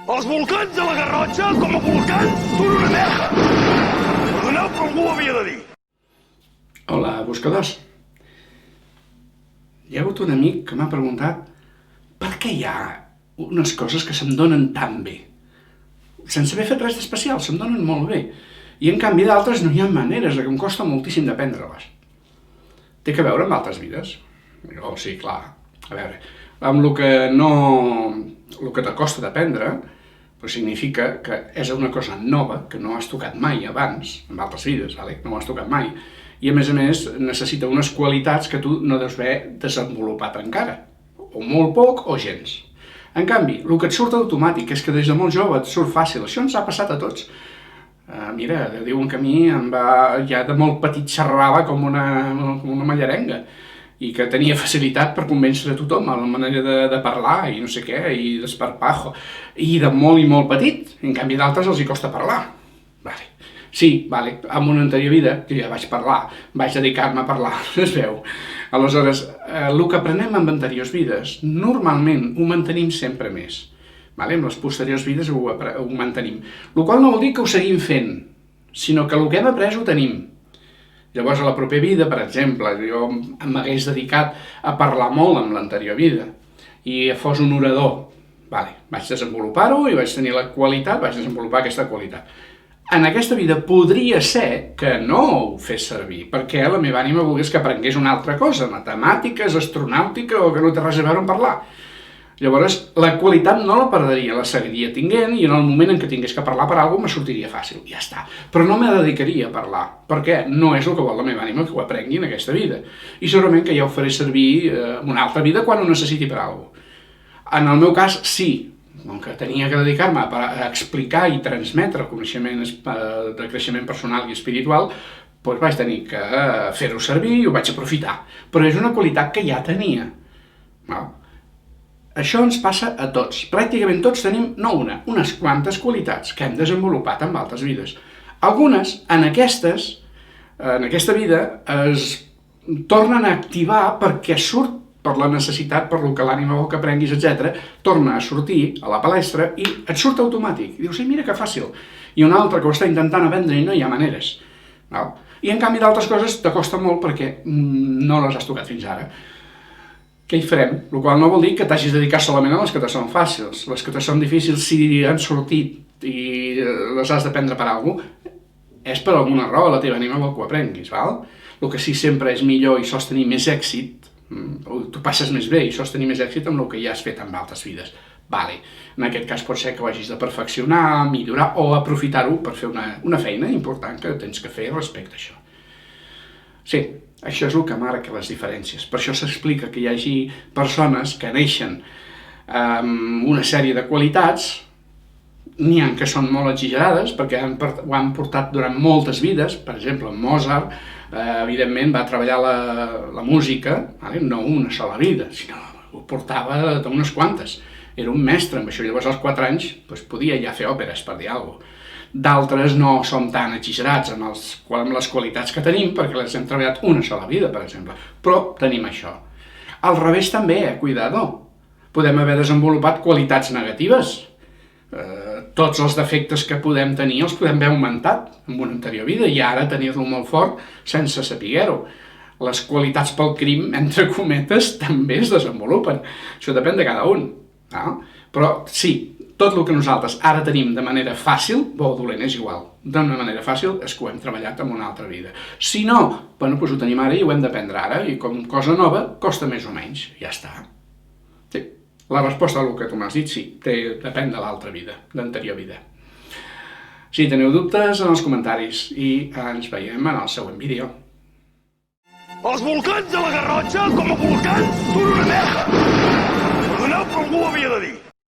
Els volcans de la Garrotxa, com a volcans, són una merda. Perdoneu, però algú ho havia de dir. Hola, buscadors. Hi ha hagut un amic que m'ha preguntat per què hi ha unes coses que se'm donen tan bé. Sense haver fet res d'especial, se'm donen molt bé. I en canvi d'altres no hi ha maneres, que em costa moltíssim d'aprendre-les. Té a veure amb altres vides? Oh, sí, clar. A veure, amb el que t'acosta d'aprendre, però significa que és una cosa nova, que no has tocat mai abans, en altres vides, no ho has tocat mai, i a més necessita unes qualitats que tu no deus haver desenvolupat encara, o molt poc o gens. En canvi, el que et surt automàtic és que des de molt jove et surt fàcil, això ens ha passat a tots. Mira, diuen que a mi ja de molt petit xerrava com una mallarenga, i que tenia facilitat per convèncer a tothom a la manera de parlar i no sé què, i d'esparpajo, i de molt i molt petit, en canvi d'altres els hi costa parlar. Sí, en una anterior vida, jo ja vaig parlar, vaig dedicar-me a parlar, es veu. Aleshores, el que aprenem en anteriors vides, normalment ho mantenim sempre més. En les posteriors vides ho mantenim. El qual no vol dir que ho seguim fent, sinó que el que hem après ho tenim. Llavors, a la propera vida, per exemple, jo m'hagués dedicat a parlar molt en l'anterior vida i fos un orador. Vaig desenvolupar-ho i vaig tenir la qualitat, vaig desenvolupar aquesta qualitat. En aquesta vida podria ser que no ho fes servir, perquè la meva ànima volgués que aprengués una altra cosa, matemàtiques, astronàutica o que no té res a veure amb parlar. Llavors, la qualitat no la perdria, la seguiria tinguent i en el moment en què tingués que parlar per alguna cosa me sortiria fàcil, ja està. Però no me dedicaria a parlar, perquè no és el que vol la meva ànima que ho aprengui en aquesta vida. I segurament que ja ho faré servir en una altra vida quan ho necessiti per alguna cosa. En el meu cas, sí, com que tenia que dedicar-me a explicar i transmetre coneixements de creixement personal i espiritual, doncs vaig tenir que fer-ho servir i ho vaig aprofitar. Però és una qualitat que ja tenia. Això ens passa a tots. Pràcticament tots tenim, no unes quantes qualitats que hem desenvolupat en altres vides. Algunes, en aquesta vida, es tornen a activar perquè surt per la necessitat, per lo que l'ànima vol que aprenguis, etc. Torna a sortir a la palestra i et surt automàtic. I dius, mira que fàcil. I un altre que ho està intentant aprendre i no hi ha maneres. I en canvi d'altres coses t'acosta molt perquè no les has tocat fins ara. Què hi farem? El qual no vol dir que t'hagis de dedicar solament a les que te són fàcils. Les que te són difícils, si han sortit i les has d'aprendre per alguna cosa, és per alguna raó, la teva ànima vol que ho aprenguis. El que sí sempre és millor i sols tenir més èxit, tu passes més bé i sols tenir més èxit amb el que ja has fet en altres vides. En aquest cas pot ser que ho hagis de perfeccionar, millorar o aprofitar-ho per fer una feina important que tens que fer respecte a això. Sí, això és el que marca les diferències. Per això s'explica que hi hagi persones que neixen amb una sèrie de qualitats, n'hi ha que són molt exagerades, perquè ho han portat durant moltes vides. Per exemple, Mozart, evidentment, va treballar la música, no una sola vida, sinó ho portava d'unes quantes. Era un mestre amb això, llavors als 4 anys podia ja fer òperes, per dir alguna cosa. D'altres no som tan exagerats amb les qualitats que tenim, perquè les hem treballat una sola vida, per exemple. Però tenim això. Al revés també, cuidado. Podem haver desenvolupat qualitats negatives. Tots els defectes que podem tenir els podem haver augmentat en una anterior vida i ara tenir-lo molt fort sense saber-ho. Les qualitats pel crim, entre cometes, també es desenvolupen. Això depèn de cada un. Però sí, tot el que nosaltres ara tenim de manera fàcil, bo o dolent, és igual. D'una manera fàcil és que ho hem treballat en una altra vida. Si no, ho tenim ara i ho hem d'aprendre ara, i com cosa nova, costa més o menys. Ja està. Sí, la resposta al que tu m'has dit, sí, depèn de l'altra vida, l'anterior vida. Si teniu dubtes, en els comentaris, i ens veiem en el següent vídeo. Els volcans de la Garrotxa, com a volcans, són una merda. Perdoneu, però algú ho havia de dir.